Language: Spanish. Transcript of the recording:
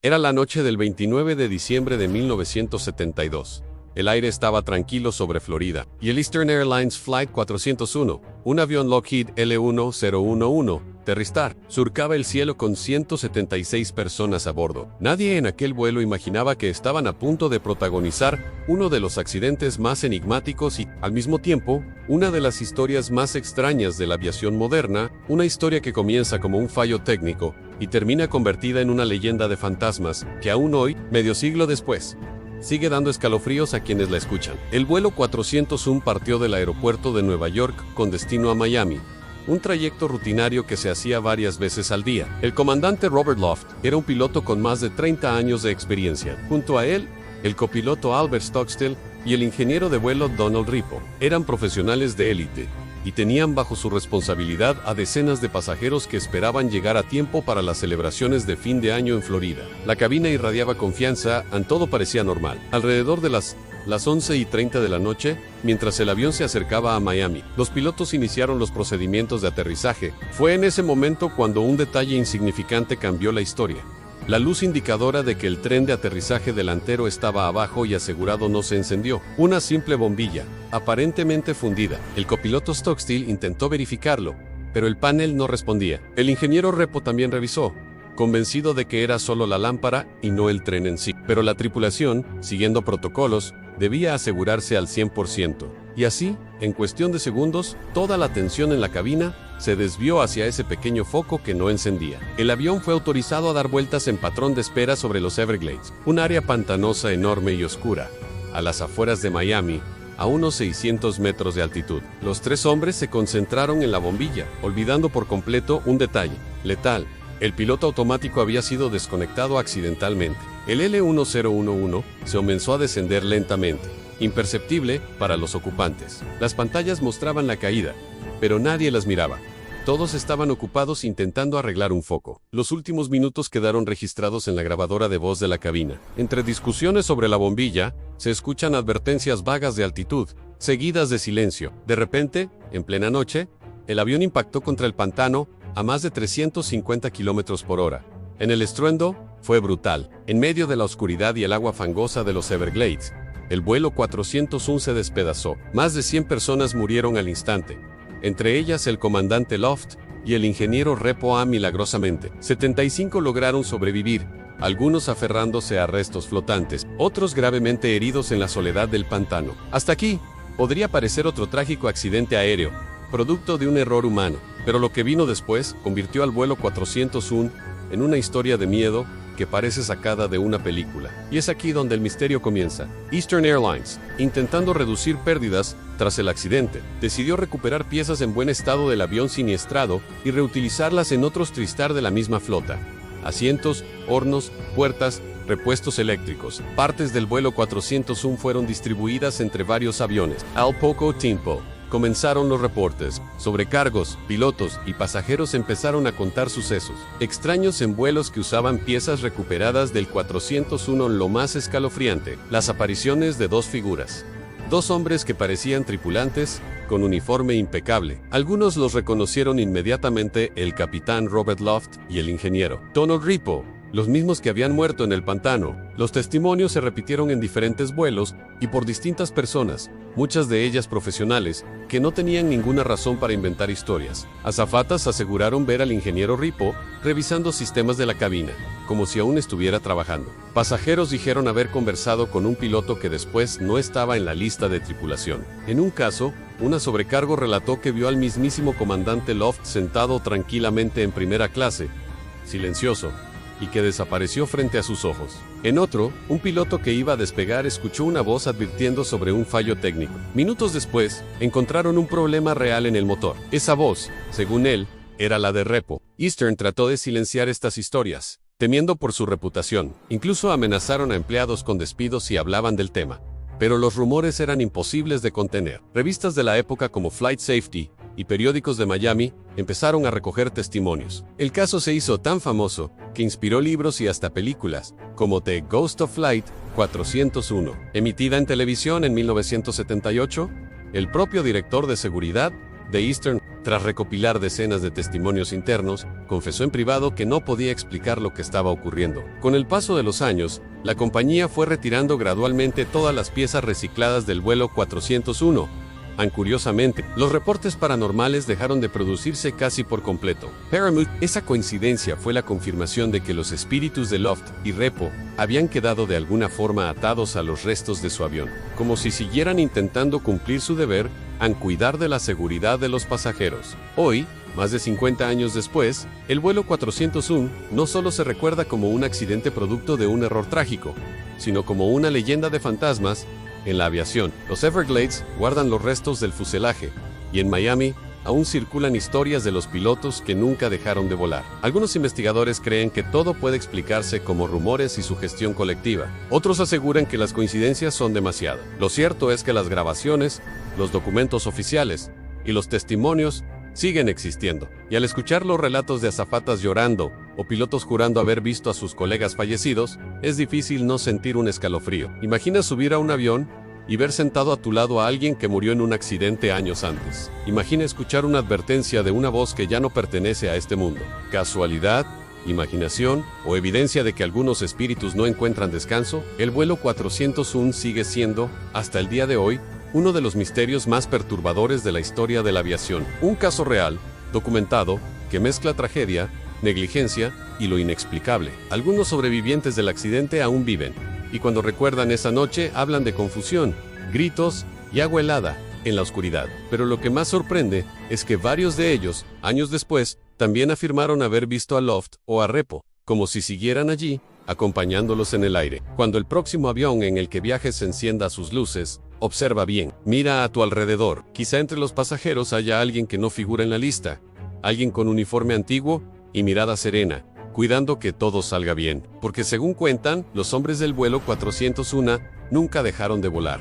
Era la noche del 29 de diciembre de 1972. El aire estaba tranquilo sobre Florida, y el Eastern Airlines Flight 401, un avión Lockheed L-1011 Terristar, surcaba el cielo con 176 personas a bordo. Nadie en aquel vuelo imaginaba que estaban a punto de protagonizar uno de los accidentes más enigmáticos y, al mismo tiempo, una de las historias más extrañas de la aviación moderna, una historia que comienza como un fallo técnico y termina convertida en una leyenda de fantasmas que aún hoy, medio siglo después, sigue dando escalofríos a quienes la escuchan. El vuelo 401 partió del aeropuerto de Nueva York con destino a Miami, un trayecto rutinario que se hacía varias veces al día. El comandante Robert Loft era un piloto con más de 30 años de experiencia. Junto a él, el copiloto Albert Stockstill y el ingeniero de vuelo Donald Ripo eran profesionales de élite y tenían bajo su responsabilidad a decenas de pasajeros que esperaban llegar a tiempo para las celebraciones de fin de año en Florida. La cabina irradiaba confianza, todo parecía normal. Alrededor de las 11:30 de la noche, mientras el avión se acercaba a Miami, los pilotos iniciaron los procedimientos de aterrizaje. Fue en ese momento cuando un detalle insignificante cambió la historia. La luz indicadora de que el tren de aterrizaje delantero estaba abajo y asegurado no se encendió. Una simple bombilla, aparentemente fundida. El copiloto Stockstill intentó verificarlo, pero el panel no respondía. El ingeniero Repo también revisó, convencido de que era solo la lámpara y no el tren en sí. Pero la tripulación, siguiendo protocolos, debía asegurarse al 100%. Y así, en cuestión de segundos, toda la atención en la cabina se desvió hacia ese pequeño foco que no encendía. El avión fue autorizado a dar vueltas en patrón de espera sobre los Everglades, un área pantanosa enorme y oscura, a las afueras de Miami, a unos 600 metros de altitud. Los tres hombres se concentraron en la bombilla, olvidando por completo un detalle letal. El piloto automático había sido desconectado accidentalmente. El L-1011 se comenzó a descender lentamente, imperceptible para los ocupantes. Las pantallas mostraban la caída, pero nadie las miraba. Todos estaban ocupados intentando arreglar un foco. Los últimos minutos quedaron registrados en la grabadora de voz de la cabina. Entre discusiones sobre la bombilla, se escuchan advertencias vagas de altitud, seguidas de silencio. De repente, en plena noche, el avión impactó contra el pantano a más de 350 kilómetros por hora. En el estruendo, fue brutal. En medio de la oscuridad y el agua fangosa de los Everglades, el vuelo 401 se despedazó. Más de 100 personas murieron al instante, entre ellas el comandante Loft y el ingeniero Repo milagrosamente. 75 lograron sobrevivir, algunos aferrándose a restos flotantes, otros gravemente heridos en la soledad del pantano. Hasta aquí, podría parecer otro trágico accidente aéreo, producto de un error humano, pero lo que vino después convirtió al vuelo 401 en una historia de miedo que parece sacada de una película. Y es aquí donde el misterio comienza. Eastern Airlines, intentando reducir pérdidas tras el accidente, decidió recuperar piezas en buen estado del avión siniestrado y reutilizarlas en otros Tristar de la misma flota. Asientos, hornos, puertas, repuestos eléctricos. Partes del vuelo 401 fueron distribuidas entre varios aviones. Al poco tiempo, comenzaron los reportes. Sobrecargos, pilotos y pasajeros empezaron a contar sucesos extraños en vuelos que usaban piezas recuperadas del 401. Lo más escalofriante, las apariciones de dos figuras. Dos hombres que parecían tripulantes, con uniforme impecable. Algunos los reconocieron inmediatamente: el capitán Robert Loft y el ingeniero Donald Ripo, los mismos que habían muerto en el pantano. Los testimonios se repitieron en diferentes vuelos y por distintas personas, muchas de ellas profesionales, que no tenían ninguna razón para inventar historias. Azafatas aseguraron ver al ingeniero Ripo revisando sistemas de la cabina, como si aún estuviera trabajando. Pasajeros dijeron haber conversado con un piloto que después no estaba en la lista de tripulación. En un caso, una sobrecargo relató que vio al mismísimo comandante Loft sentado tranquilamente en primera clase, silencioso, y que desapareció frente a sus ojos. En otro, un piloto que iba a despegar escuchó una voz advirtiendo sobre un fallo técnico. Minutos después, encontraron un problema real en el motor. Esa voz, según él, era la de Repo. Eastern trató de silenciar estas historias, temiendo por su reputación. Incluso amenazaron a empleados con despidos si hablaban del tema. Pero los rumores eran imposibles de contener. Revistas de la época como Flight Safety y periódicos de Miami empezaron a recoger testimonios. El caso se hizo tan famoso que inspiró libros y hasta películas, como The Ghost of Flight 401, emitida en televisión en 1978. El propio director de seguridad, de Eastern, tras recopilar decenas de testimonios internos, confesó en privado que no podía explicar lo que estaba ocurriendo. Con el paso de los años, la compañía fue retirando gradualmente todas las piezas recicladas del vuelo 401. Curiosamente, los reportes paranormales dejaron de producirse casi por completo. Paramount, esa coincidencia fue la confirmación de que los espíritus de Loft y Repo habían quedado de alguna forma atados a los restos de su avión, como si siguieran intentando cumplir su deber en cuidar de la seguridad de los pasajeros. Hoy, más de 50 años después, el vuelo 401 no solo se recuerda como un accidente producto de un error trágico, sino como una leyenda de fantasmas en la aviación. Los Everglades guardan los restos del fuselaje, y en Miami aún circulan historias de los pilotos que nunca dejaron de volar. Algunos investigadores creen que todo puede explicarse como rumores y sugestión colectiva. Otros aseguran que las coincidencias son demasiadas. Lo cierto es que las grabaciones, los documentos oficiales y los testimonios siguen existiendo. Y al escuchar los relatos de azafatas llorando o pilotos jurando haber visto a sus colegas fallecidos, es difícil no sentir un escalofrío. Imagina subir a un avión y ver sentado a tu lado a alguien que murió en un accidente años antes. Imagina escuchar una advertencia de una voz que ya no pertenece a este mundo. ¿Casualidad? ¿Imaginación? ¿O evidencia de que algunos espíritus no encuentran descanso? El vuelo 401 sigue siendo, hasta el día de hoy, uno de los misterios más perturbadores de la historia de la aviación. Un caso real, documentado, que mezcla tragedia, negligencia y lo inexplicable. Algunos sobrevivientes del accidente aún viven, y cuando recuerdan esa noche hablan de confusión, gritos y agua helada en la oscuridad. Pero lo que más sorprende es que varios de ellos, años después, también afirmaron haber visto a Loft o a Repo, como si siguieran allí, acompañándolos en el aire. Cuando el próximo avión en el que viajes encienda sus luces, observa bien, mira a tu alrededor. Quizá entre los pasajeros haya alguien que no figura en la lista, alguien con uniforme antiguo y mirada serena, cuidando que todo salga bien. Porque según cuentan, los hombres del vuelo 401 nunca dejaron de volar.